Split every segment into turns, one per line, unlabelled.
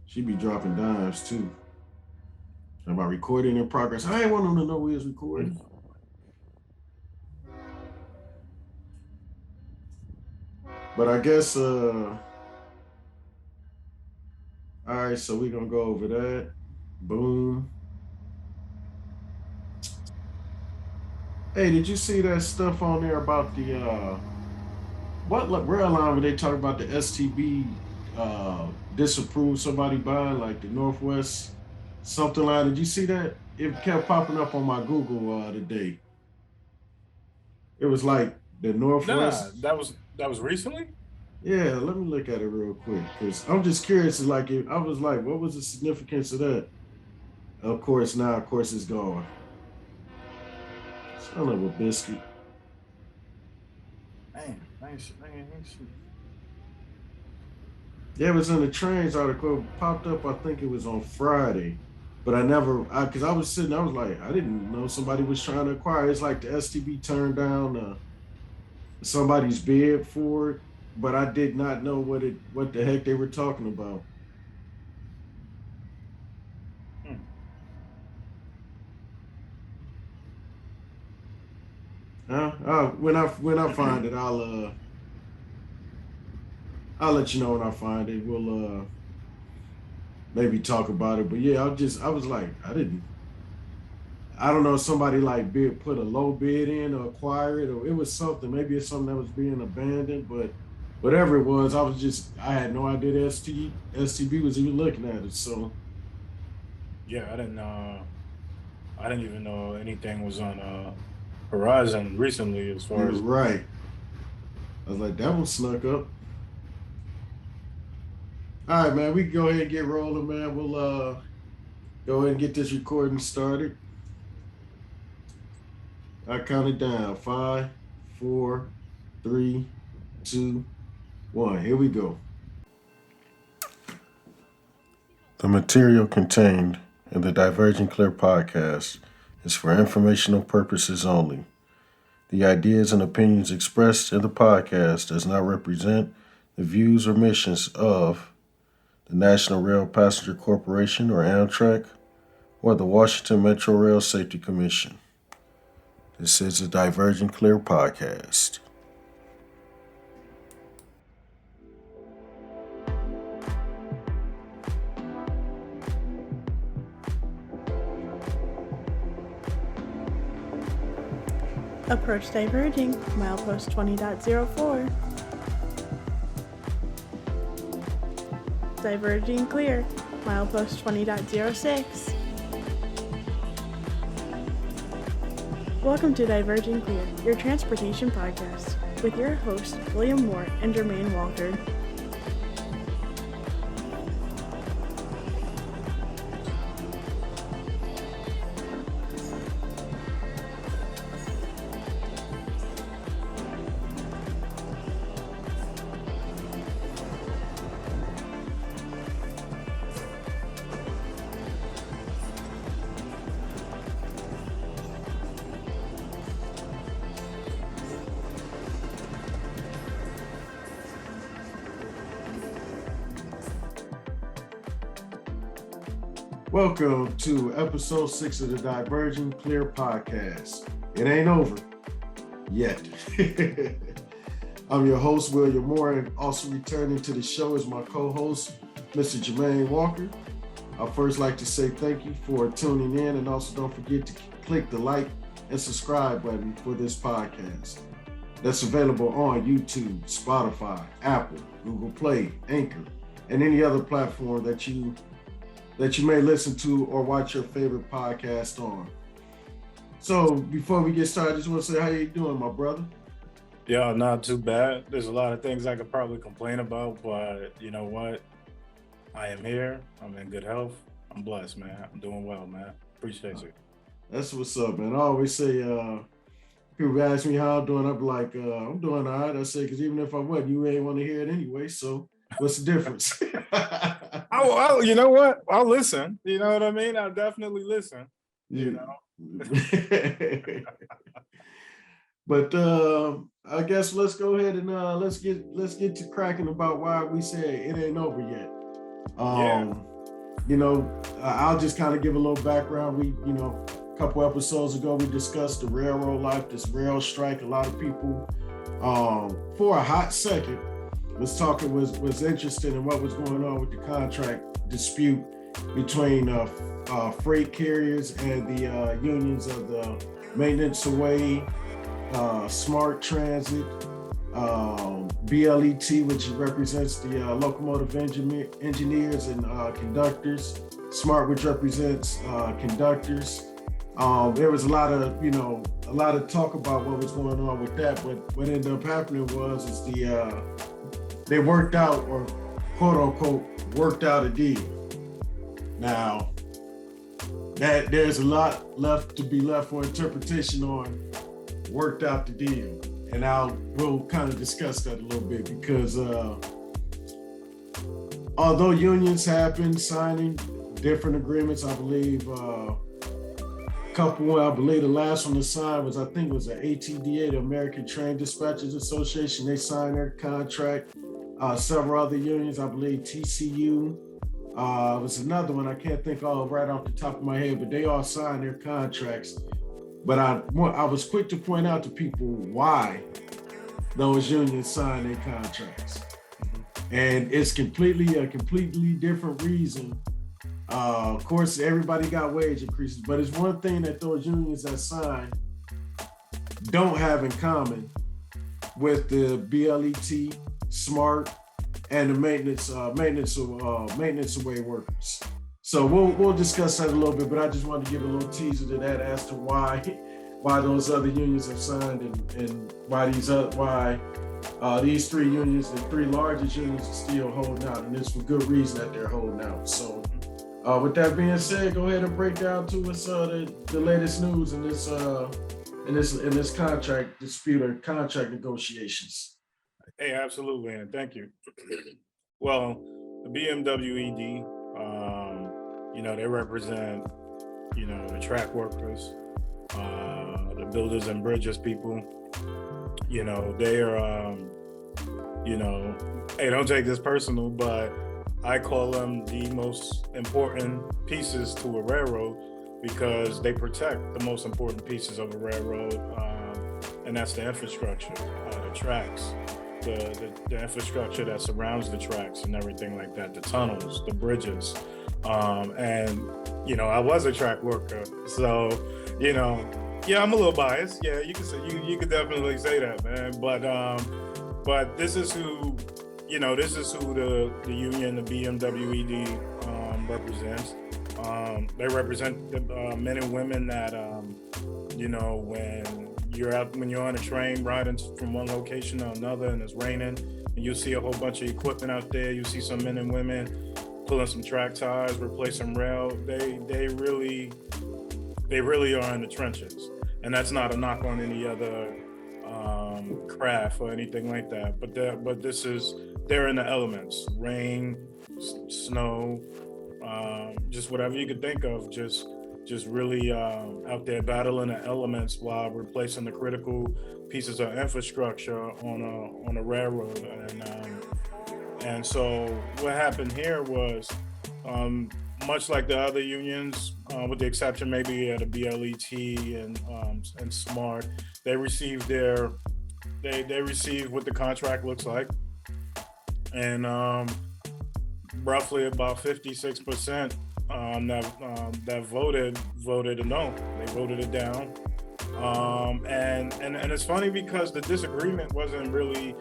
She be dropping dimes too. About recording in progress. I ain't want them to know we was recording. But I guess all right, so we're gonna go over that. Boom. Hey, did you see that stuff on there about the what rail line where they talk about the STB disapprove somebody buying like the Northwest something line? Did you see that? It kept popping up on my Google today. It was like the
Nah,
Northwest.
that was recently.
Yeah, let me look at it real quick because I'm just curious. Like, I was like, what was the significance of that? Of course, now, of course, it's gone. Son of a biscuit.
Man, I ain't see.
Yeah, it was in the trains article. It popped up, I think it was on Friday. But I never, because I was sitting, I was like, I didn't know somebody was trying to acquire. It's like the STB turned down somebody's bid for it, but I did not know what the heck they were talking about.
Hmm.
When I find it, I'll let you know when I find it. We'll maybe talk about it. But yeah, I was like, I don't know if somebody like put a low bid in or acquire it, or it was something. Maybe it's something that was being abandoned, but whatever it was, I had no idea the STB was even looking at it. So
Yeah, I didn't even know anything was on Horizon recently as far
you're
as.
right. I was like, that one snuck up. All right, man. We can go ahead and get rolling, man. We'll go ahead and get this recording started. I count it down. Five, four, three, two, one. Here we go. The material contained in the Divergent Clear podcast is for informational purposes only. The ideas and opinions expressed in the podcast does not represent the views or missions of the National Rail Passenger Corporation or Amtrak or the Washington Metro Rail Safety Commission. This is a Divergent Clear podcast.
Approach diverging, milepost 20.04. Diverging clear, milepost 20.06. Welcome to Diverging Clear, your transportation podcast, with your hosts William Moore and Jermaine Walker.
Welcome to episode 6 of the Divergent Clear podcast. It ain't over yet. I'm your host, William Moore, and also returning to the show is my co-host, Mr. Jermaine Walker. I'd first like to say thank you for tuning in, and also don't forget to click the like and subscribe button for this podcast. That's available on YouTube, Spotify, Apple, Google Play, Anchor, and any other platform that you may listen to or watch your favorite podcast on. So before we get started, I just want to say how you doing, my brother?
Yeah, not too bad. There's a lot of things I could probably complain about, but you know what? I am here. I'm in good health. I'm blessed, man. I'm doing well, man. Appreciate you.
That's what's up, man. I always say, people ask me how I'm doing, I'm like, I'm doing all right. I say, because even if I wasn't, you ain't want to hear it anyway. So what's the difference?
You know what? I'll listen. You know what I mean? I'll definitely listen. You know.
But I guess let's go ahead and let's get to cracking about why we say it ain't over yet.
Yeah.
I'll just kind of give a little background. A couple episodes ago, we discussed the railroad life, this rail strike. A lot of people, for a hot second, was interested in what was going on with the contract dispute between freight carriers and the unions of the Maintenance Away, Smart Transit, BLET, which represents the locomotive engineers and conductors, Smart, which represents conductors. There was a lot of talk about what was going on with that, but what ended up happening was they worked out, or quote unquote worked out, a deal. Now, that there's a lot left for interpretation on worked out the deal, and we'll kind of discuss that a little bit, because although unions have been signing different agreements, I believe the last one to sign was, I think it was the ATDA, the American Train Dispatchers Association. They signed their contract. Several other unions, I believe TCU, was another one I can't think of right off the top of my head, but they all signed their contracts. But I was quick to point out to people why those unions signed their contracts. And it's a completely different reason. Of course, everybody got wage increases, but it's one thing that those unions that sign don't have in common with the BLET, Smart, and the maintenance away workers. So we'll discuss that a little bit, but I just wanted to give a little teaser to that as to why those other unions have signed, and why these three unions, the three largest unions, are still holding out, and it's for good reason that they're holding out. So with that being said, go ahead and break down to us the latest news in this contract dispute or contract negotiations.
Hey, absolutely, and thank you. Well, the BMWED, they represent, the track workers, the builders and bridges people. They are, hey, don't take this personal, but I call them the most important pieces to a railroad, because they protect the most important pieces of a railroad, and that's the infrastructure, the tracks. The infrastructure that surrounds the tracks and everything like that, the tunnels, the bridges. And I was a track worker, so I'm a little biased. Yeah, you could definitely say that, man. But this is who the union, the BMWED, represents. They represent the men and women that when you're on a train riding from one location to another and it's raining, and you see a whole bunch of equipment out there, you see some men and women pulling some track ties, replacing rail. They really are in the trenches, and that's not a knock on any other craft or anything like that. But they're in the elements: rain, snow, just whatever you could think of. Just really out there battling the elements while replacing the critical pieces of infrastructure on a railroad. And so what happened here was, much like the other unions, with the exception maybe of the BLET and Smart, they received they received what the contract looks like, and roughly about 56%. That voted no. They voted it down, and it's funny because the disagreement wasn't really.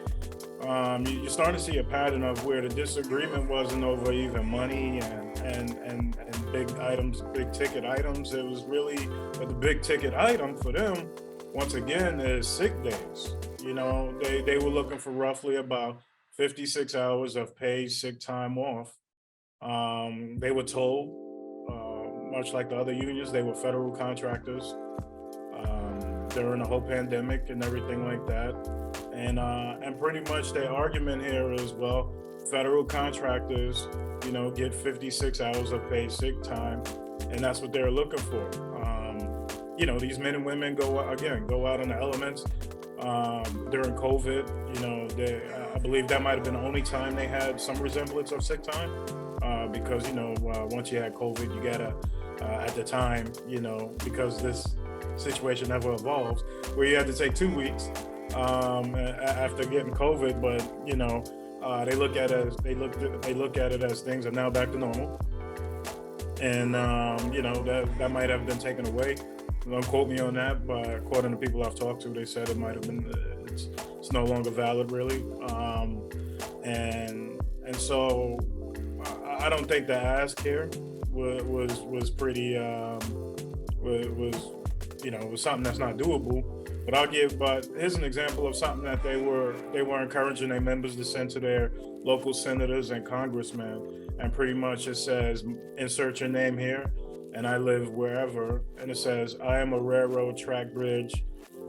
You're starting to see a pattern of where the disagreement wasn't over even money and big items, big ticket items. It was really the big ticket item for them. Once again, is sick days. They were looking for roughly about 56 hours of paid sick time off. They were told, much like the other unions, they were federal contractors during the whole pandemic and everything like that. And pretty much their argument here is, well, federal contractors, get 56 hours of paid sick time, and that's what they're looking for. These men and women go out in the elements. during COVID. You know, I believe that might have been the only time they had some resemblance of sick time, because once you had COVID, you gotta at the time, because this situation never evolves, where you had to take 2 weeks after getting COVID, but they look at it as things are now back to normal, and that might have been taken away. Don't quote me on that, but according to people I've talked to, they said it might have been. It's no longer valid, really, and so I don't think the ask here was pretty was something that's not doable. But here's an example of something that they were encouraging their members to send to their local senators and congressmen, and pretty much it says, insert your name here, and I live wherever, and it says, I am a railroad track bridge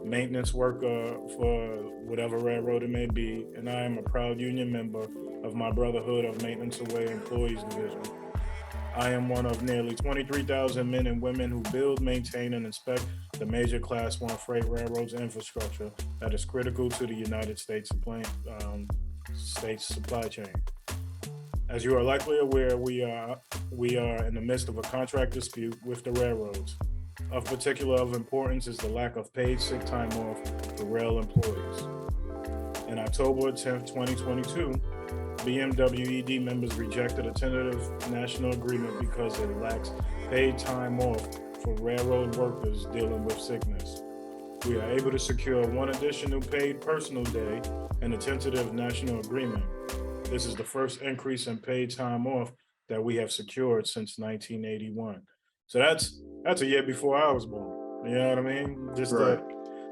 maintenance worker for whatever railroad it may be, and I am a proud union member of my Brotherhood of Maintenance Away Employees Division. I am one of nearly 23,000 men and women who build, maintain, and inspect the major Class 1 freight railroads infrastructure that is critical to the United States supply chain. As you are likely aware, we are in the midst of a contract dispute with the railroads. Of particular importance is the lack of paid sick time off for rail employees. In October 10th, 2022, BMWED members rejected a tentative national agreement because it lacks paid time off for railroad workers dealing with sickness. We are able to secure one additional paid personal day in a tentative national agreement. This is the first increase in paid time off that we have secured since 1981. So that's a year before I was born. You know what I mean?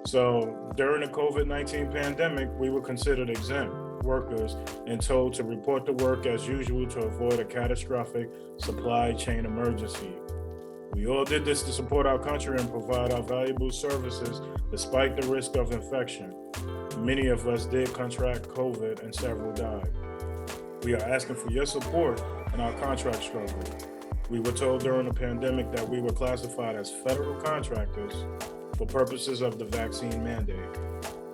So during the COVID-19 pandemic, we were considered exempt workers and told to report to work as usual to avoid a catastrophic supply chain emergency. We all did this to support our country and provide our valuable services despite the risk of infection. Many of us did contract COVID and several died. We are asking for your support in our contract struggle. We were told during the pandemic that we were classified as federal contractors for purposes of the vaccine mandate.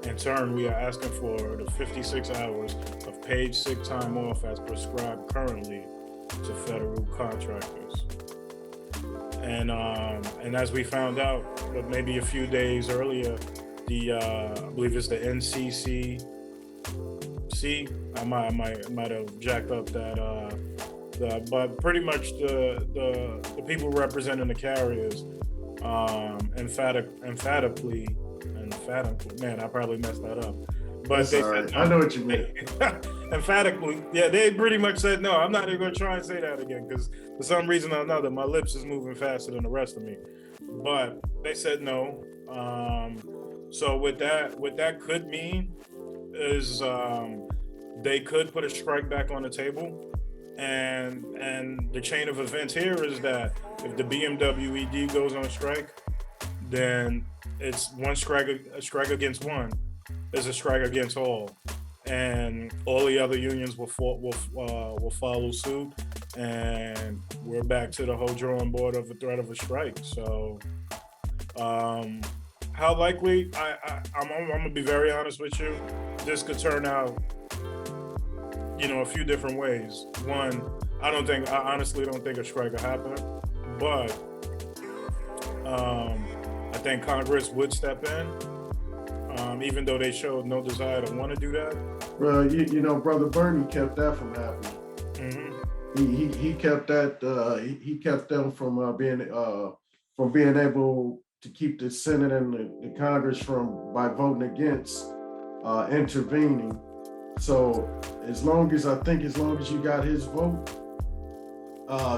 In turn, we are asking for the 56 hours of paid sick time off as prescribed currently to federal contractors. And as we found out, but maybe a few days earlier, I believe it's the NCCC. I might have jacked up that, but pretty much the people representing the carriers emphatically, man, I probably messed that up. But
that's
they
said,
right.
I know what you mean.
Emphatically, yeah, they pretty much said no. I'm not even gonna try and say that again because for some reason or another, my lips is moving faster than the rest of me. But they said no. So what that could mean is they could put a strike back on the table. And the chain of events here is that if the BMWED goes on strike, then it's one strike against one is a strike against all, and all the other unions will follow suit, and we're back to the whole drawing board of a threat of a strike. So, how likely? I'm gonna be very honest with you. This could turn out, a few different ways. One, I honestly don't think a strike will happen, but I think Congress would step in, even though they showed no desire to want to do that.
Well, Brother Bernie kept that from happening. Mm-hmm. He kept that. He kept them from being able to keep the Senate and the Congress by voting against intervening. So as long as you got his vote,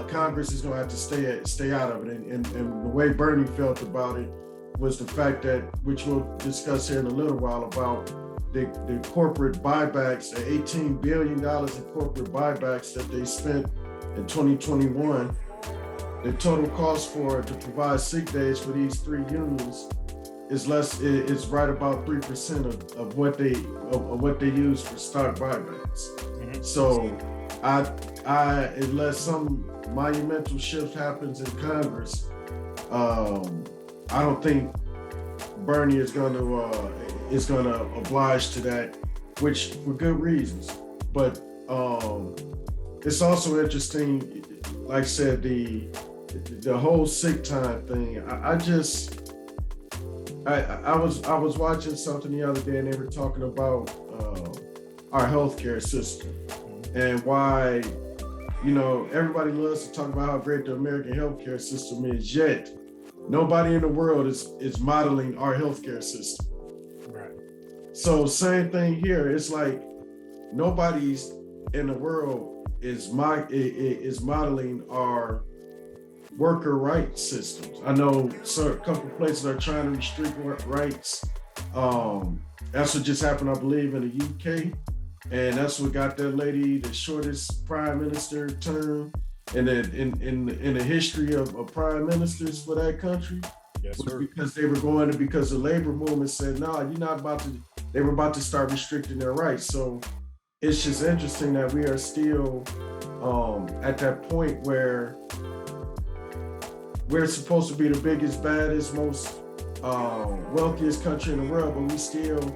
Congress is going to have to stay out of it. And the way Bernie felt about it was the fact that, which we'll discuss here in a little while, about the corporate buybacks, the $18 billion in corporate buybacks that they spent in 2021. The total cost to provide sick days for these three unions is right about 3% of what they use for stock buybacks. Mm-hmm. So unless some monumental shift happens in Congress, I don't think Bernie is going to is going to oblige to that, which for good reasons. But it's also interesting, like I said, the whole sick time thing. I was watching something the other day, and they were talking about our healthcare system and why, everybody loves to talk about how great the American healthcare system is, yet nobody in the world is modeling our healthcare system.
Right.
So same thing here. It's like nobody's in the world is modeling our worker rights systems. I know a couple places are trying to restrict rights. That's what just happened, I believe, in the UK. And that's what got that lady the shortest prime minister term in the history of prime ministers for that country.
Yes, sir.
Because the labor movement said, no, you're not about to, they were about to start restricting their rights. So it's just interesting that we are still at that point where we're supposed to be the biggest, baddest, most wealthiest country in the world, but we still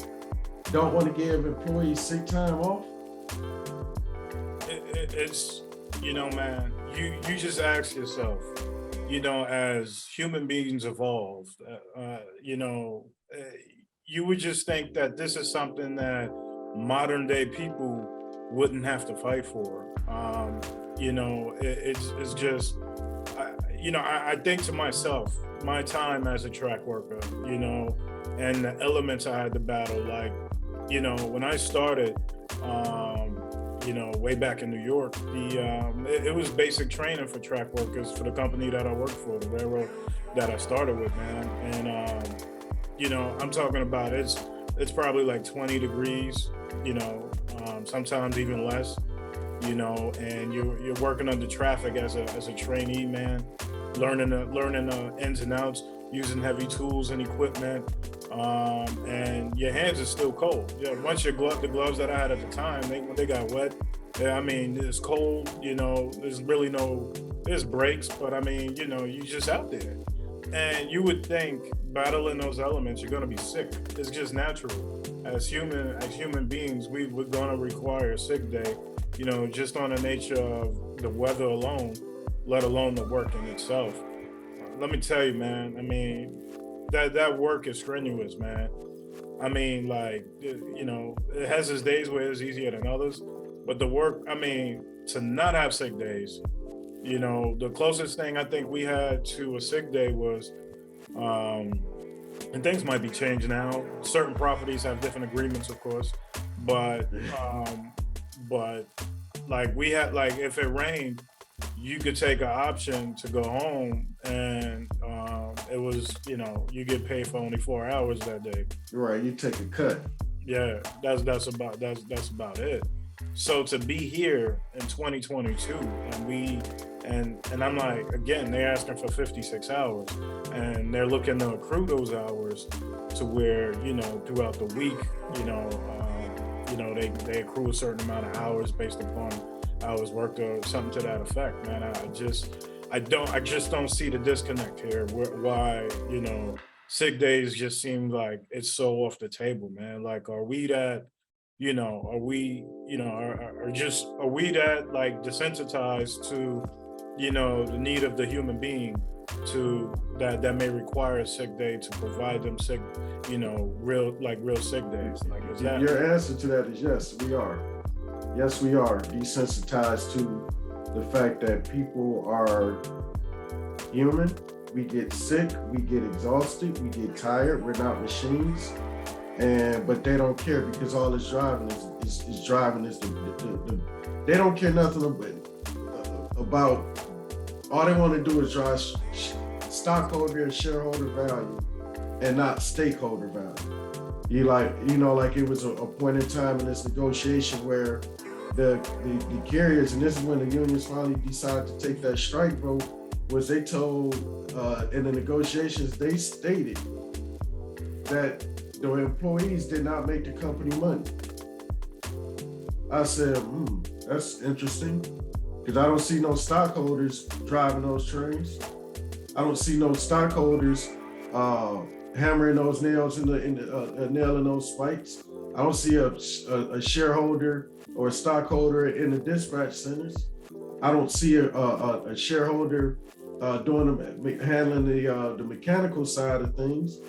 don't want to give employees sick time off.
It's, man, you just ask yourself, as human beings evolved, you would just think that this is something that modern day people wouldn't have to fight for. It's just, I think to myself, my time as a track worker, and the elements I had to battle, like, when I started, way back in New York, it was basic training for track workers for the company that I worked for, the railroad that I started with, man. And, I'm talking about it's probably like 20 degrees, sometimes even less, and you're working under traffic as a trainee, man, learning the ins and outs, using heavy tools and equipment, and your hands are still cold. Once the gloves that I had at the time, they got wet. It's cold. There's breaks, but you're just out there, and you would think battling those elements, you're gonna be sick. It's just natural. As human beings, we're gonna require a sick day. Just on the nature of the weather alone, let alone the work in itself. Let me tell you, man, that work is strenuous, man. It has its days where it's easier than others, but the work, to not have sick days, the closest thing I think we had to a sick day was, and things might be changed now. Certain properties have different agreements, of course, but like we had, like if it rained, you could take an option to go home, and it was, you get paid for only 4 hours that day.
Right, you take a cut.
Yeah, that's about it. So to be here in 2022, and I'm like, again, they're asking for 56 hours, and they're looking to accrue those hours to where, throughout the week, they accrue a certain amount of hours based upon hours worked or something to that effect, man. I just don't see the disconnect here. Why, sick days just seem like it's so off the table, man. Like, are we that like desensitized to, the need of the human being to that may require a sick day to provide them sick, real sick days? Like, is that
your answer to that is yes, we are. Yes, we are desensitized to the fact that people are human. We get sick, we get exhausted, we get tired. We're not machines, but they don't care because all it's driving is driving is the they don't care nothing about. All they want to do is drive stockholder and shareholder value, and not stakeholder value. Like it was a point in time in this negotiation where the carriers, and this is when the unions finally decided to take that strike vote, was they told in the negotiations, they stated that the employees did not make the company money. I said, that's interesting, because I don't see no stockholders driving those trains. I don't see no stockholders hammering those nails nailing those spikes. I don't see a shareholder or a stockholder in the dispatch centers. I don't see a shareholder handling the mechanical side of things.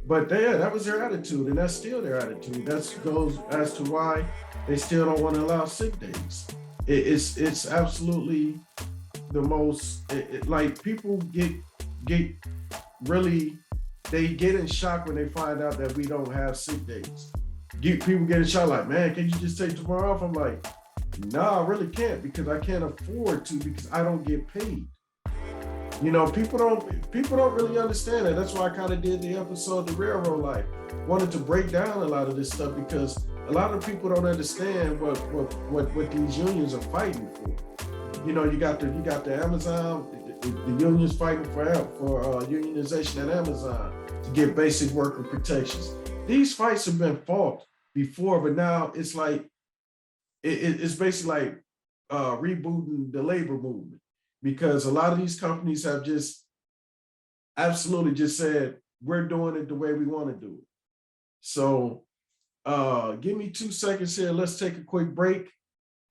But that was their attitude, and that's still their attitude. That goes as to why they still don't want to allow sick days. It's absolutely the most like people get really, they get in shock when they find out that we don't have sick days. People get in shock like, man, can you just take tomorrow off? I'm like, nah, I really can't, because I can't afford to, because I don't get paid. You know, people don't really understand that. That's why I kind of did the episode, The Railroad Life. Wanted to break down a lot of this stuff, because a lot of people don't understand what these unions are fighting for. You know, you got the Amazon, the unions fighting for unionization at Amazon to get basic worker protections. These fights have been fought before, but now it's like it's basically like rebooting the labor movement, because a lot of these companies have just absolutely just said, we're doing it the way we want to do it. So give me 2 seconds here. Let's take a quick break,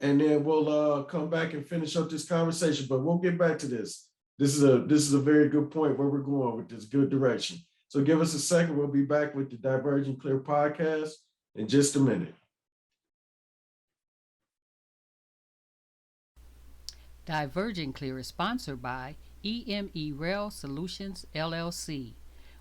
and then we'll come back and finish up this conversation. But we'll get back to this. This is a very good point where we're going with this, good direction. So give us a second. We'll be back with the Diverging Clear podcast in just a minute.
Diverging Clear is sponsored by EME Rail Solutions, LLC.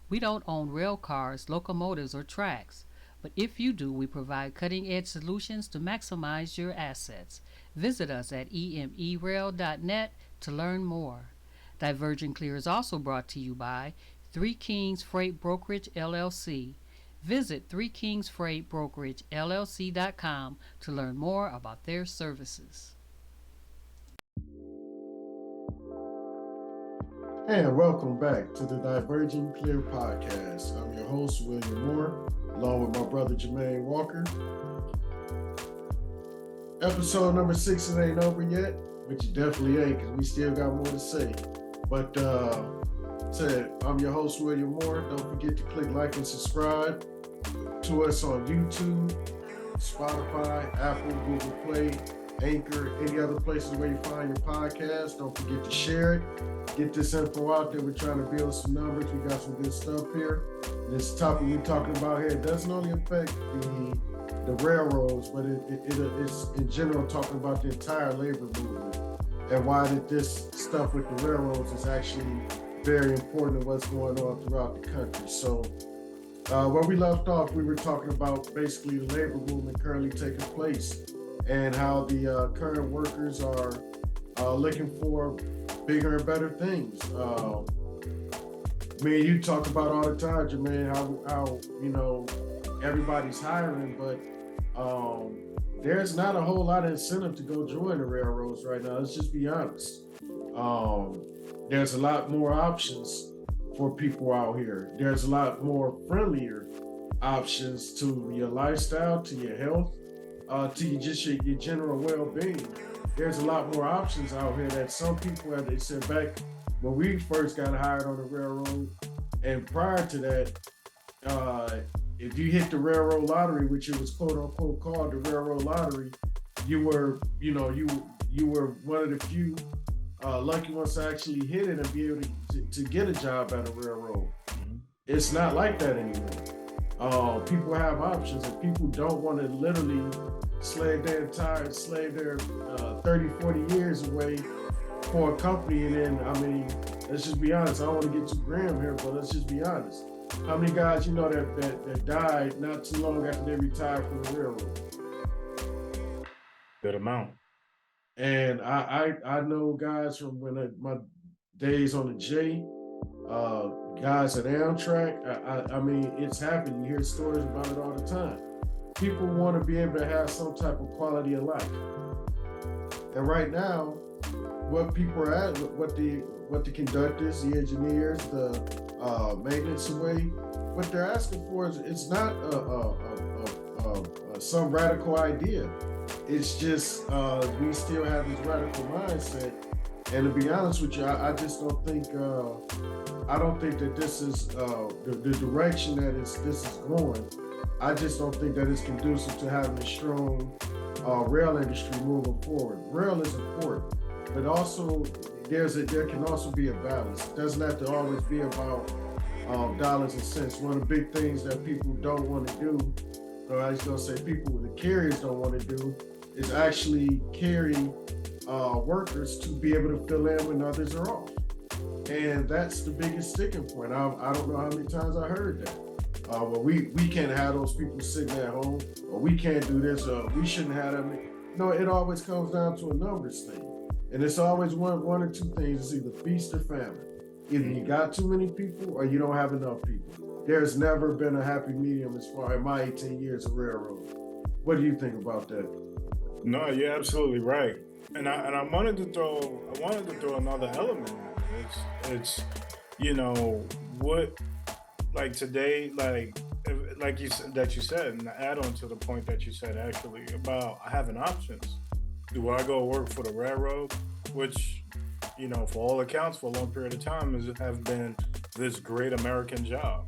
We don't own rail cars, locomotives, or tracks, but if you do, we provide cutting-edge solutions to maximize your assets. Visit us at emerail.net to learn more. Diverging Clear is also brought to you by Three Kings Freight Brokerage, LLC. Visit threekingsfreightbrokeragellc.com to learn more about their services.
And welcome back to the Diverging Clear podcast. I'm your host, William Moore, along with my brother, Jermaine Walker. Episode number 6, it ain't over yet, which it definitely ain't, because we still got more to say. But I'm your host, William Moore. Don't forget to click like and subscribe to us on YouTube, Spotify, Apple, Google Play, Anchor, any other places where you find your podcast. Don't forget to share it. Get this info out there. We're trying to build some numbers. We got some good stuff here. This topic we're talking about here doesn't only affect the railroads, but it's in general talking about the entire labor movement, and why that this stuff with the railroads is actually very important to what's going on throughout the country. So where we left off, we were talking about basically the labor movement currently taking place, and how the current workers are looking for bigger and better things. Me and you talk about all the time, Jermaine, how you know, everybody's hiring, but there's not a whole lot of incentive to go join the railroads right now. Let's just be honest. There's a lot more options for people out here. There's a lot more friendlier options to your lifestyle, to your health, to your general well-being. There's a lot more options out here that some people, as they said back when we first got hired on the railroad, and prior to that, if you hit the railroad lottery, which it was quote unquote called the railroad lottery, you were one of the few lucky ones to actually hit it and be able to get a job at a railroad. Mm-hmm. It's not like that anymore. People have options, and people don't want to literally slave their 30, 40 years away for a company. And then, I mean, let's just be honest. I don't want to get too grim here, but let's just be honest. How many guys you know that died not too long after they retired from the railroad?
Good amount.
And I know guys from my days on the J, guys at Amtrak. I mean, it's happened. You hear stories about it all the time. People want to be able to have some type of quality of life. And right now, what people are at, what the conductors, the engineers, the maintenance away, what they're asking for is, it's not some radical idea. It's just we still have this radical mindset, And to be honest with you, I just don't think I don't think that this is the direction that this is going. I just don't think that it's conducive to having a strong rail industry moving forward. Rail is important, but also there can also be a balance. It doesn't have to always be about dollars and cents. One of the big things that people don't want to do, or I was gonna say the carriers don't want to do, is actually carry workers to be able to fill in when others are off. And that's the biggest sticking point. I don't know how many times I heard that. Well, we can't have those people sitting at home, or we can't do this, or we shouldn't have them. No, it always comes down to a numbers thing. And it's always one or two things. It's either feast or famine. Either you got too many people or you don't have enough people. There's never been a happy medium as far in my 18 years of railroad. What do you think about that?
No, you're absolutely right. And I wanted to throw another element in. It's what, like today, like you said, and to add on to the point that you said actually about having options. Do I go work for the railroad, which, for all accounts, for a long period of time, have been this great American job,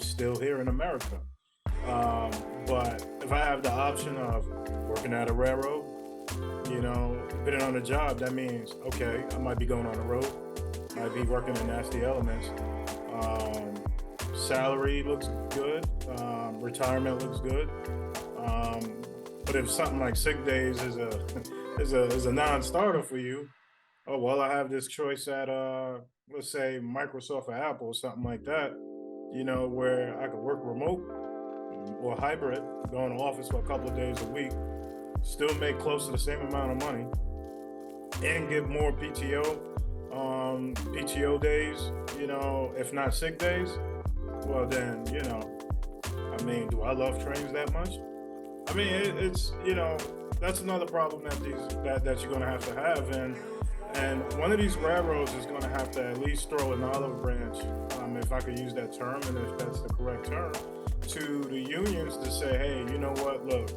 still here in America. But if I have the option of working at a railroad, depending on the job, that means, okay, I might be going on the road, might be working in nasty elements. Salary looks good, retirement looks good. But if something like sick days is a non-starter for you, oh well, I have this choice at let's say Microsoft or Apple or something like that, where I could work remote or hybrid, go in the office for a couple of days a week, still make close to the same amount of money, and get more PTO days, if not sick days. Well then, do I love trains that much? I mean, it's that's another problem that you're gonna have to have, and one of these railroads is gonna have to at least throw an olive branch, if I could use that term, and if that's the correct term, to the unions to say, hey, you know what? Look,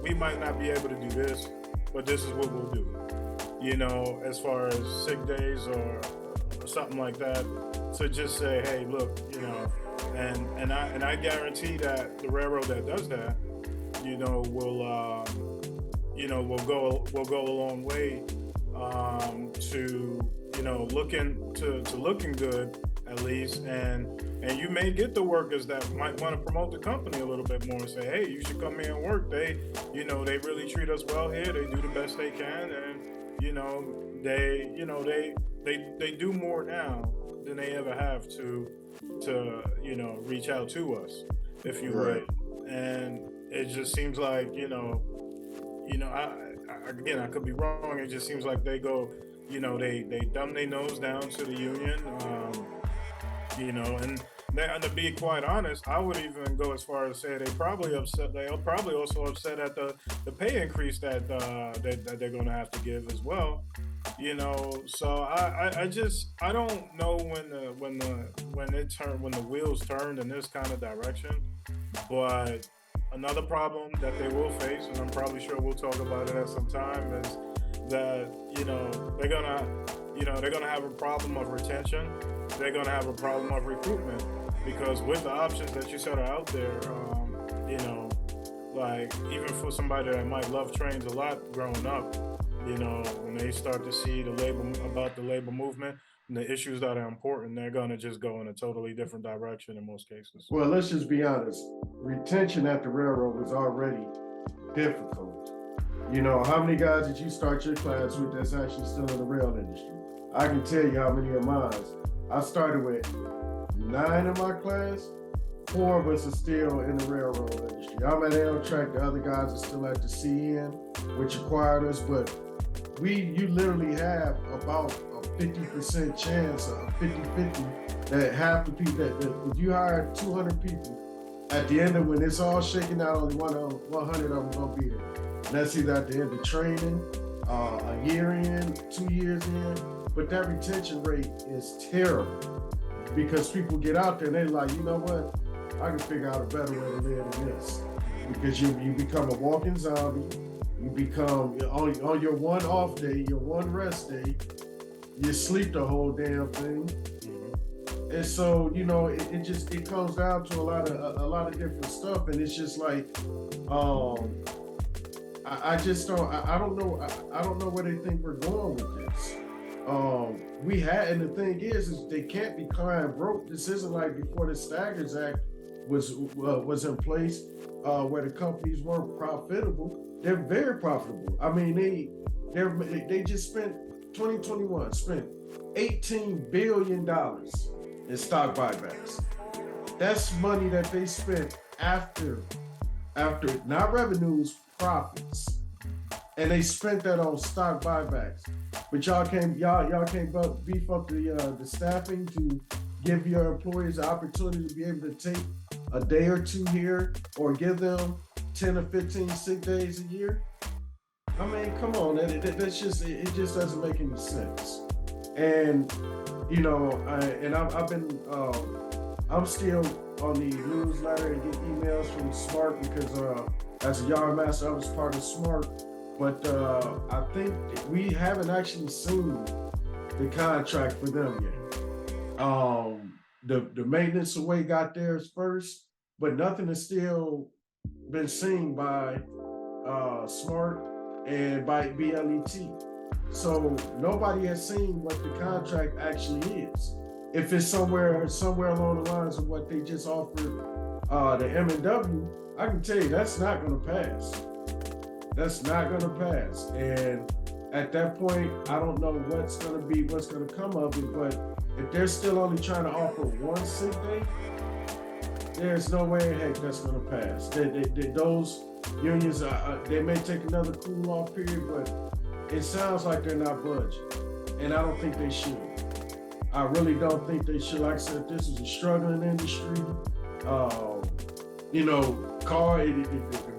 we might not be able to do this, but this is what we'll do. As far as sick days or something like that, to just say, hey, look, and I guarantee that the railroad that does that, will go a long way to looking good at least, and you may get the workers that might want to promote the company a little bit more and say, hey, you should come here and work. They really treat us well here. They do the best they can, and they do more now than they ever have to reach out to us, if you would. And it just seems like I could be wrong. It just seems like they go, they dumb their nose down to the union, and to be quite honest, I would even go as far as say they're probably also upset at the pay increase that they're going to have to give as well. So I don't know when the wheels turned in this kind of direction, but another problem that they will face, and I'm probably sure we'll talk about it at some time, is that they're gonna have a problem of retention. They're gonna have a problem of recruitment, because with the options that you said are out there, like even for somebody that might love trains a lot growing up, when they start to see the labor movement and the issues that are important, they're gonna just go in a totally different direction in most cases.
Well, let's just be honest. Retention at the railroad was already difficult. How many guys did you start your class with that's actually still in the rail industry? I can tell you how many of mine. I started with 9 in my class. 4 of us are still in the railroad industry. I'm at Amtrak, the other guys are still at the CN, which acquired us, but you literally have about a 50% chance, of 50-50, that half the people, that if you hire 200 people, at the end of when it's all shaken out, only 100 of them gonna be there. And that's either at the end of training, a year in, 2 years in, but that retention rate is terrible, because people get out there and they're like, you know what, I can figure out a better way to live than this. Because you become a walking zombie, You become on your one off day, your one rest day, you sleep the whole damn thing. And so, it comes down to a lot of different stuff, and it's just like, I don't know where they think we're going with this. And the thing is they can't be crying broke. This isn't like before the Staggers Act was in place, where the companies weren't profitable. They're very profitable. I mean, they just spent 2021 spent $18 billion in stock buybacks. That's money that they spent after not revenues, profits, and they spent that on stock buybacks. But y'all can't beef up the staffing to give your employees the opportunity to be able to take a day or two here, or give them 10 or 15 sick days a year. I mean, come on, it just doesn't make any sense. And I'm still on the newsletter and get emails from Smart because as a yard master, I was part of Smart. But I think we haven't actually seen the contract for them yet. The maintenance away got theirs first, but nothing has still been seen by Smart and by BLET. So nobody has seen what the contract actually is. If it's somewhere along the lines of what they just offered the M&W, I can tell you that's not going to pass. That's not going to pass. And at that point, I don't know what's going to come of it. But if they're still only trying to offer one sick day, there's no way in heck that's going to pass. Those unions, they may take another cool off period, but it sounds like they're not budging. And I don't think they should. I really don't think they should. Like I said, this is a struggling industry. The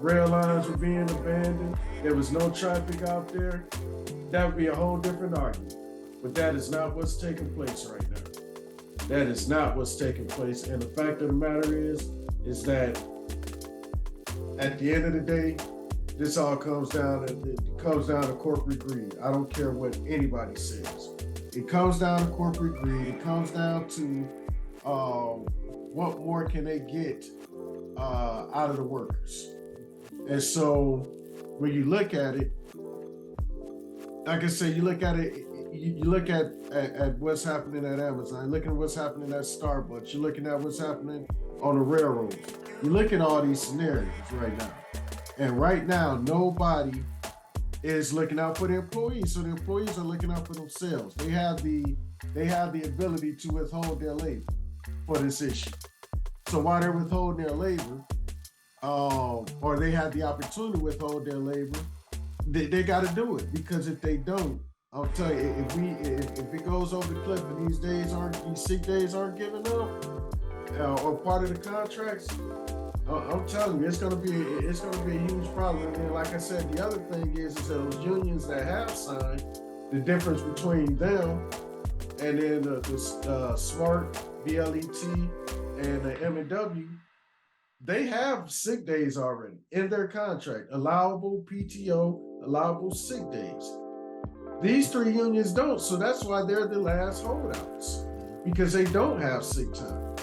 rail lines were being abandoned. There was no traffic out there. That would be a whole different argument. But that is not what's taking place right now. That is not what's taking place. And the fact of the matter is that at the end of the day, this all comes down to corporate greed. I don't care what anybody says. It comes down to corporate greed. It comes down to what more can they get out of the workers. And so when you look at it, like I said, you look at what's happening at Amazon, you're looking at what's happening at Starbucks, you're looking at what's happening on the railroad. You look at all these scenarios right now. And right now, nobody is looking out for the employees. So the employees are looking out for themselves. They have the ability to withhold their labor for this issue. So while they're withholding their labor, or they have the opportunity to withhold their labor, they got to do it, because if they don't, I'll tell you, if it goes over the cliff and these sick days aren't given up, or part of the contracts, I'm telling you, it's gonna be a huge problem. And then, like I said, the other thing is that those unions that have signed, the difference between them and then the Smart, BLET, and the M&W, they have sick days already in their contract, allowable PTO, allowable sick days. These three unions don't, so that's why they're the last holdouts, because they don't have sick time.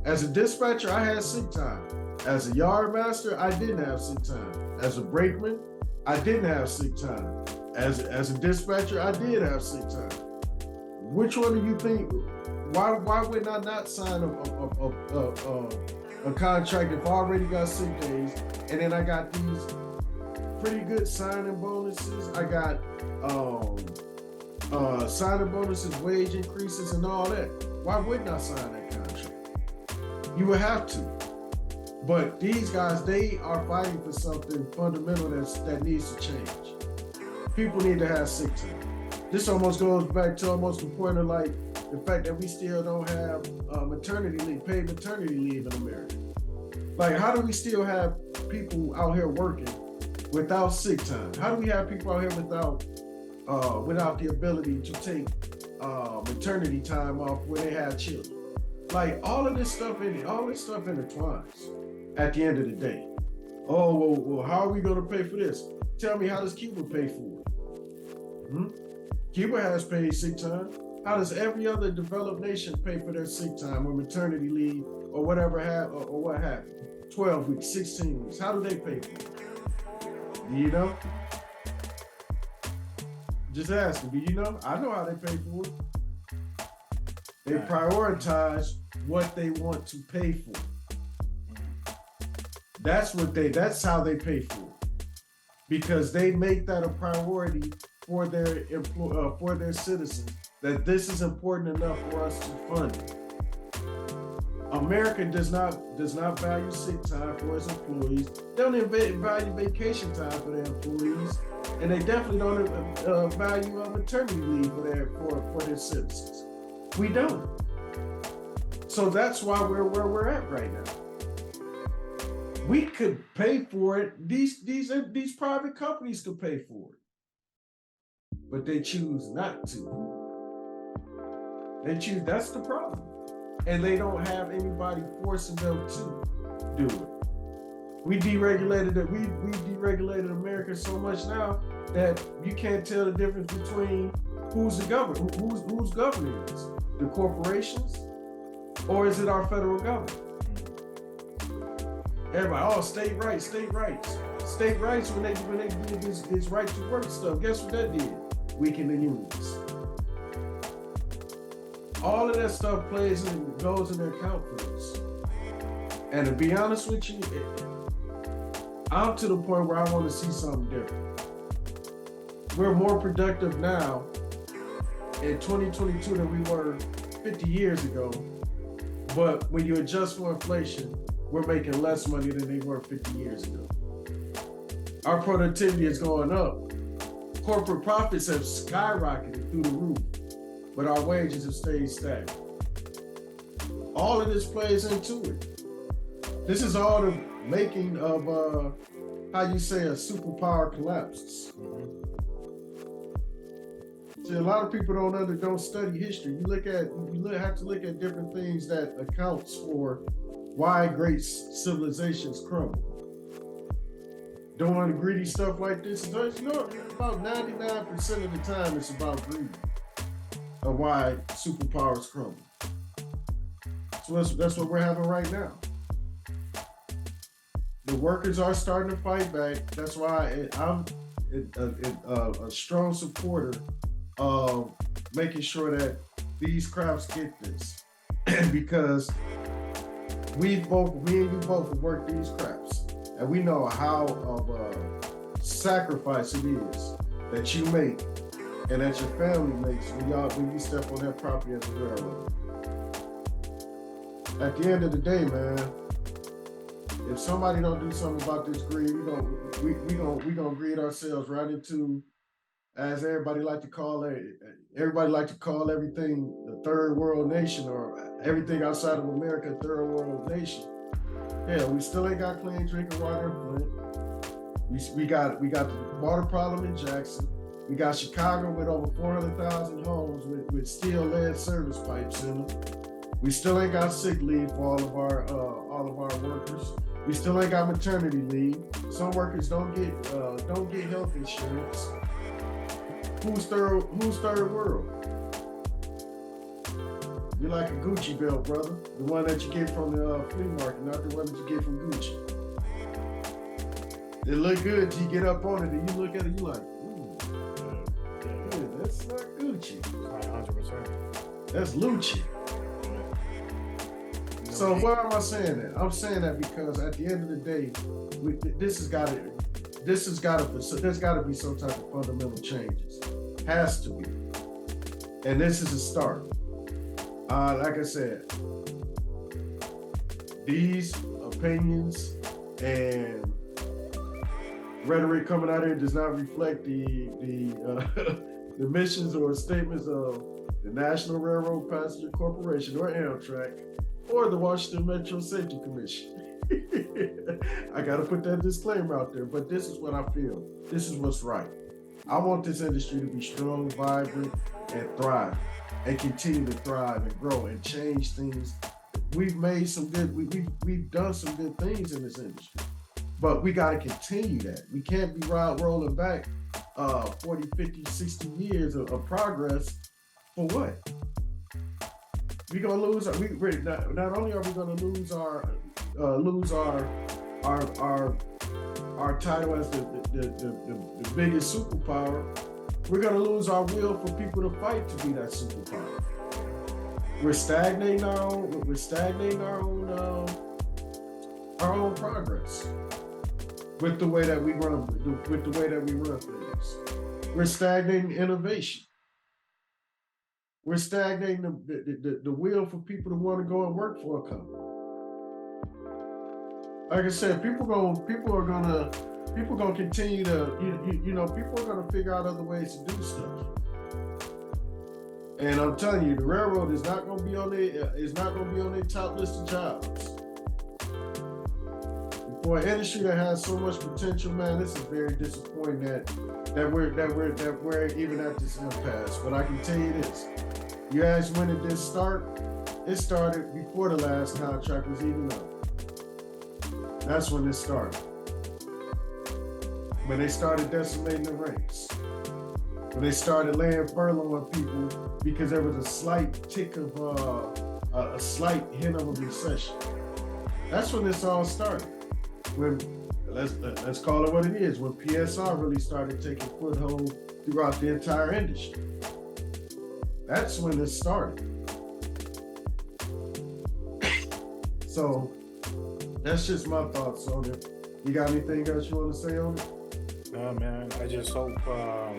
As a dispatcher, I had sick time. As a yard master, I didn't have sick time. As a brakeman, I didn't have sick time. As a dispatcher, I did have sick time. Which one do you think? Why would I not sign a contract if I already got sick days, and then I got these pretty good signing bonuses? I got signing bonuses, wage increases, and all that. Why wouldn't I sign that contract? You would have to. But these guys, they are fighting for something fundamental that needs to change. People need to have sick time. This almost goes back to almost the point of like the fact that we still don't have paid maternity leave in America. Like, how do we still have people out here working without sick time? How do we have people out here without the ability to take maternity time off when they have children? Like, all this stuff intertwines at the end of the day. Oh, well, how are we going to pay for this? Tell me, how does Cuba pay for it? Cuba has paid sick time. How does every other developed nation pay for their sick time or maternity leave or whatever or what have you? 12 weeks, 16 weeks. How do they pay for it? Do you know? Just asking, do you know? I know how they pay for it. They prioritize what they want to pay for. That's how they pay for it. Because they make that a priority for their citizens, that this is important enough for us to fund it. America does not value sick time for its employees. They don't even value vacation time for their employees, and they definitely don't value maternity leave for their citizens. We don't. So that's why we're where we're at right now. We could pay for it. These private companies could pay for it, but they choose not to. That's the problem. And they don't have anybody forcing them to do it. We deregulated America so much now that you can't tell the difference between who's governing us. The corporations, or is it our federal government? Everybody, state rights. State rights, when they did this right to work stuff, guess what that did? Weaken the unions. All of that stuff goes in their account for this. And to be honest with you, I'm to the point where I want to see something different. We're more productive now in 2022 than we were 50 years ago. But when you adjust for inflation, we're making less money than they were 50 years ago. Our productivity is going up. Corporate profits have skyrocketed through the roof, but our wages have stayed stagnant. All of this plays into it. This is all the making of how you say a superpower collapses. See, a lot of people don't study history. You have to look at different things that accounts for why great civilizations crumble. Doing greedy stuff like this, about 99% of the time it's about greed of why superpowers crumble. So that's what we're having right now. The workers are starting to fight back. That's why I'm a strong supporter of making sure that these crowds get this, because me and you both have worked these craps, and we know how of a sacrifice it is that you make and that your family makes when you step on that property as a railroad. At the end of the day, man, if somebody don't do something about this greed, we gonna greed ourselves right into, as everybody like to call everything the third world nation, or everything outside of America a third world nation. Yeah, we still ain't got clean drinking water in Flint. We got the water problem in Jackson. We got Chicago with over 400,000 homes with steel lead service pipes in them. We still ain't got sick leave for all of our workers. We still ain't got maternity leave. Some workers don't get health insurance. Who's third world? You're like a Gucci belt, brother. The one that you get from the flea market, not the one that you get from Gucci. It look good till you get up on it and you look at it, you like, ooh, yeah, that's not Gucci.
100%.
That's Lucci. So why am I saying that? I'm saying that because at the end of the day, there's got to be some type of fundamental changes. Has to be. And this is a start. Like I said, these opinions and rhetoric coming out here does not reflect the the missions or statements of the National Railroad Passenger Corporation, or Amtrak, or the Washington Metro Safety Commission. I got to put that disclaimer out there, but this is what I feel. This is what's right. I want this industry to be strong, vibrant, and thrive, and continue to thrive and grow and change things. We've done some good things in this industry. But we got to continue that. We can't be rolling back 40, 50, 60 years of progress for what? We're gonna lose. Not only are we gonna lose our title as the biggest superpower, we're gonna lose our will for people to fight to be that superpower. We're stagnating our own progress with the way that we run things. We're stagnating innovation. We're stagnating the will for people to want to go and work for a company. Like I said, people are gonna continue to, people are gonna figure out other ways to do stuff. And I'm telling you, the railroad is not gonna be on their top list of jobs. For an industry that has so much potential, man, this is very disappointing that we're even at this impasse. But I can tell you this: you ask when did this start? It started before the last contract was even up. That's when this started. When they started decimating the ranks. When they started laying furlough on people because there was a slight tick of a slight hint of a recession. That's when this all started. When let's call it what it is. When PSR really started taking foothold throughout the entire industry. That's when this started. So that's just my thoughts on it. You got anything else you want to say on it?
No, man. I just hope, I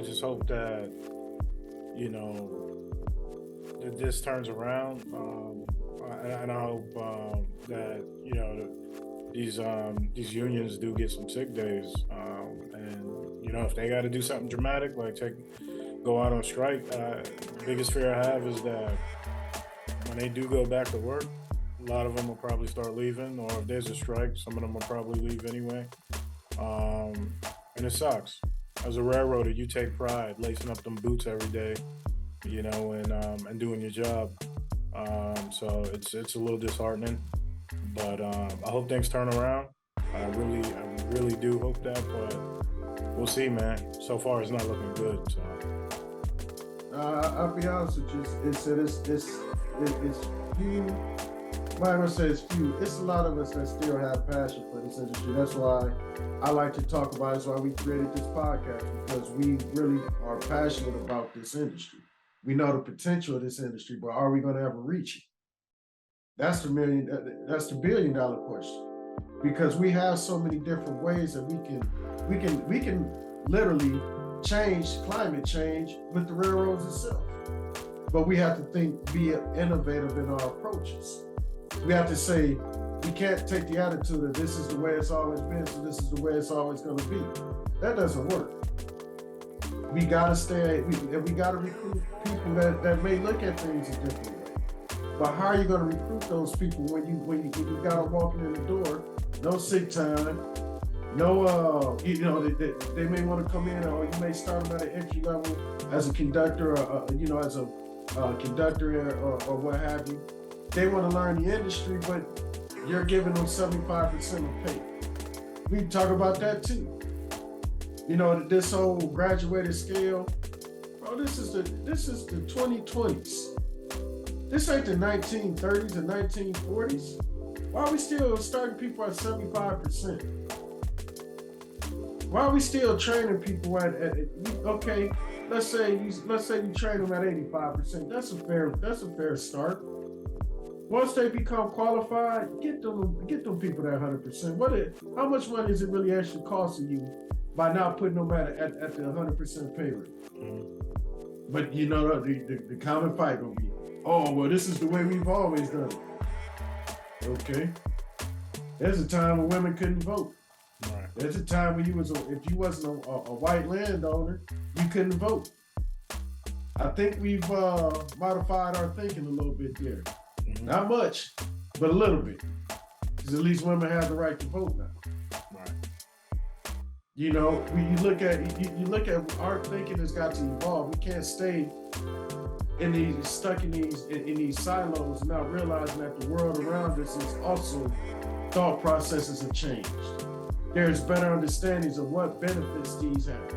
just hope that, that this turns around. And I hope that these unions do get some sick days. And if they got to do something dramatic, like go out on strike, the biggest fear I have is that when they do go back to work, a lot of them will probably start leaving, or if there's a strike, some of them will probably leave anyway. And it sucks. As a railroader, you take pride lacing up them boots every day, and doing your job. So it's a little disheartening, but I hope things turn around. I really do hope that, but we'll see, man. So far, it's not looking good. So
I'll be honest with you. It's few. I'm not gonna say it's few. It's a lot of us that still have passion for this industry. That's why I like to talk about it. That's why we created this podcast, because we really are passionate about this industry. We know the potential of this industry, but are we going to ever reach it? That's the $1 billion question. Because we have so many different ways that we can literally change climate change with the railroads itself. But we have to be innovative in our approaches. We have to say, we can't take the attitude of this is the way it's always been, so this is the way it's always going to be. That doesn't work. We got to we got to recruit people that may look at things a different way. But how are you going to recruit those people when you got them walking in the door, no sick time, no, they may want to come in, or you may start them at an entry level as a conductor, or, as a conductor or what have you. They want to learn the industry, but you're giving them 75% of pay. We can talk about that too. This whole graduated scale, bro, this is the 2020s. This ain't the 1930s and 1940s. Why are we still starting people at 75%? Why are we still training people at okay, let's say you train them at 85%. That's a fair start. Once they become qualified, get them people at 100%. How much money is it really actually costing you by not putting them at the 100% pay rate? Mm-hmm. But the common fight gonna be, oh well, this is the way we've always done it. Okay. There's a time when women couldn't vote. Right. There's a time when if you wasn't a white landowner, you couldn't vote. I think we've modified our thinking a little bit there. Mm-hmm. Not much, but a little bit. Because at least women have the right to vote now. Right. You look at our thinking has got to evolve. We can't stay stuck in these silos, not realizing that the world around us is also thought processes have changed. There's better understandings of what benefits these have.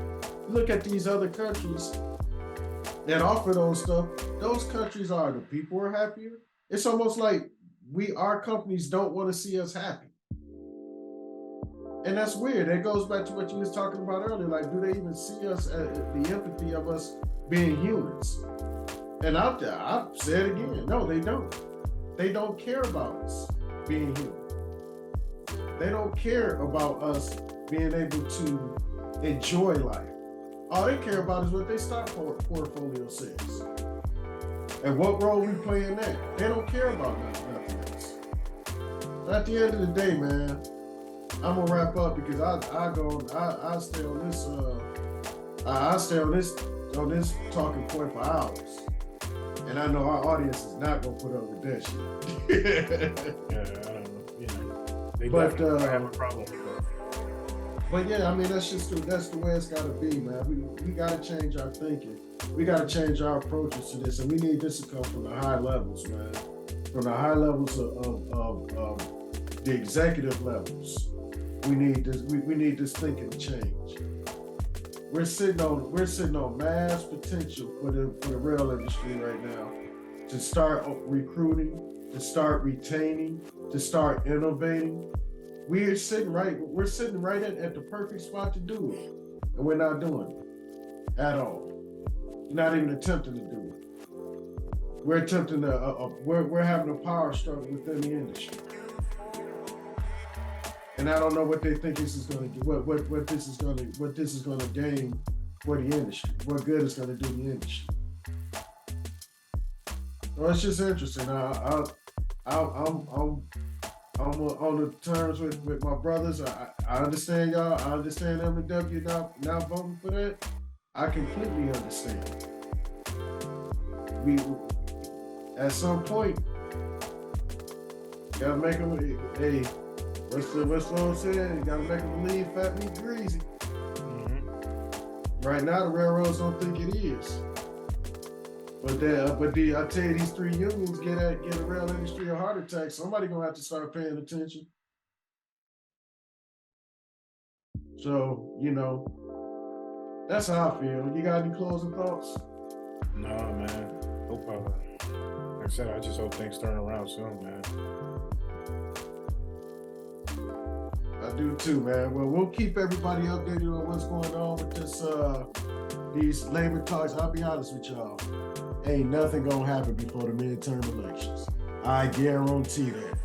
Look at these other countries that offer those stuff. Those countries are, the people are happier. It's almost like our companies don't want to see us happy. And that's weird. That goes back to what you was talking about earlier. Like, do they even see us, the empathy of us being humans? And I'll say it again. No, they don't. They don't care about us being human. They don't care about us being able to enjoy life. All they care about is what their stock portfolio says. And what role we play in that. They don't care about nothing else. So at the end of the day, man, I'm gonna wrap up because I stay on this talking point for hours. And I know our audience is not gonna put up with that shit.
Yeah, I don't know. You know, they
But,
definitely have a problem with that.
But yeah, I mean, that's the way it's gotta be, man. We gotta change our thinking. We gotta change our approaches to this, and we need this to come from the high levels, man. From the high levels of the executive levels. We need this. We need this thinking to change. We're sitting on mass potential for the rail industry right now to start recruiting, to start retaining, to start innovating. We're sitting right at the perfect spot to do it, and we're not doing it at all. We're not even attempting to do it. We're attempting we're having a power struggle within the industry. And I don't know what they think this is going to do. What this is going to gain for the industry. What good it's going to do the industry. So it's just interesting. I'm on the terms with my brothers. I understand y'all. I understand M&W not voting for that. I completely understand. We at some point gotta make them. Hey. What's the song saying? You gotta make them believe fat meat greasy. Mm-hmm. Right now, the railroads don't think it is. But I tell you, these three unions get a rail industry a heart attack. Somebody gonna have to start paying attention. So, you know, that's how I feel. You got any closing thoughts?
No, man. Hope like I said, I just hope things turn around soon, man.
I do too, man. Well, we'll keep everybody updated on what's going on with these labor talks. I'll be honest with y'all. Ain't nothing gonna happen before the midterm elections. I guarantee that.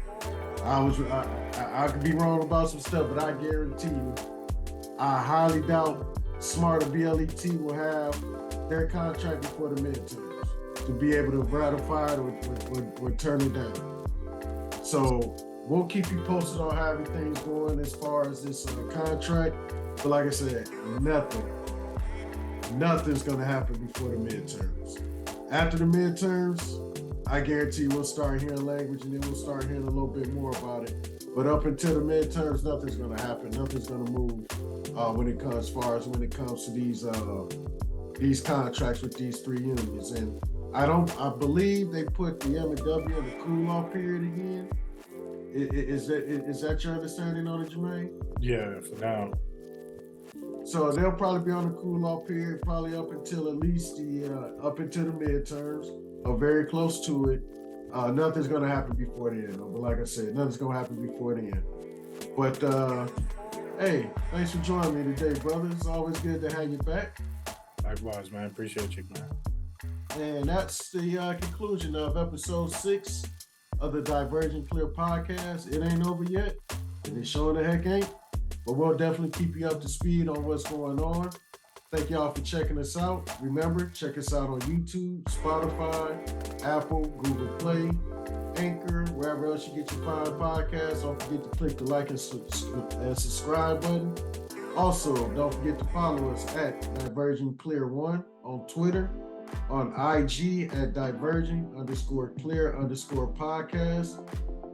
I could be wrong about some stuff, but I guarantee you, I highly doubt Smarter BLET will have their contract before the midterms to be able to ratify it or turn it down. So we'll keep you posted on how everything's going as far as this contract. But like I said, nothing's going to happen before the midterms. After the midterms, I guarantee we'll start hearing language and then we'll start hearing a little bit more about it. But up until the midterms, nothing's going to happen. Nothing's going to move when it comes to these contracts with these three unions. And I believe they put the M&W in the cool-off period again. Is that your understanding on it, Jermaine?
Yeah, for now.
So they'll probably be on the cool-off period, probably up until at least the midterms, or very close to it. Nothing's gonna happen before the end. But like I said, nothing's gonna happen before the end. But hey, thanks for joining me today, brother. It's always good to have you back.
Likewise, man. Appreciate you, man.
And that's the conclusion of episode 6 of the Divergent Clear podcast. It ain't over yet, and it sure the heck ain't. But we'll definitely keep you up to speed on what's going on. Thank y'all for checking us out. Remember, check us out on YouTube, Spotify, Apple, Google Play, Anchor, wherever else you get your fine podcasts. Don't forget to click the like and subscribe button. Also, don't forget to follow us at DivergentClear1 on Twitter, on IG at Divergent_Clear_podcast,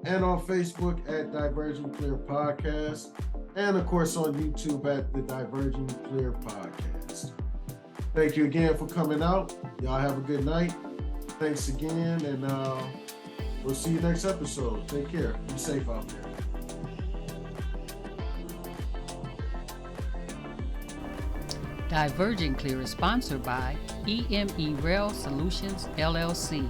and on Facebook at Divergent Clear Podcast, and of course on YouTube at the Divergent Clear Podcast. Thank you again for coming out. Y'all have a good night. Thanks again, and we'll see you next episode. Take care. Be safe out there.
Diverging Clear is sponsored by EME Rail Solutions, LLC.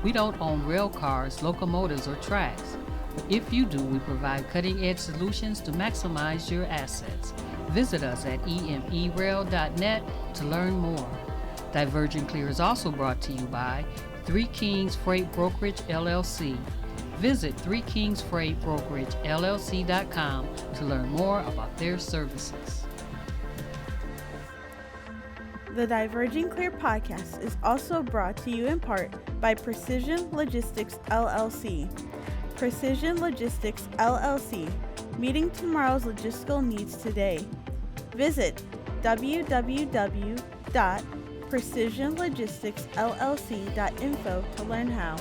We don't own rail cars, locomotives, or tracks. But if you do, we provide cutting-edge solutions to maximize your assets. Visit us at emerail.net to learn more. Diverging Clear is also brought to you by Three Kings Freight Brokerage, LLC. Visit Three Kings Freight Brokerage, LLC.com to learn more about their services.
The Diverging Clear podcast is also brought to you in part by Precision Logistics, LLC. Precision Logistics, LLC, meeting tomorrow's logistical needs today. Visit www.precisionlogisticsllc.info to learn how.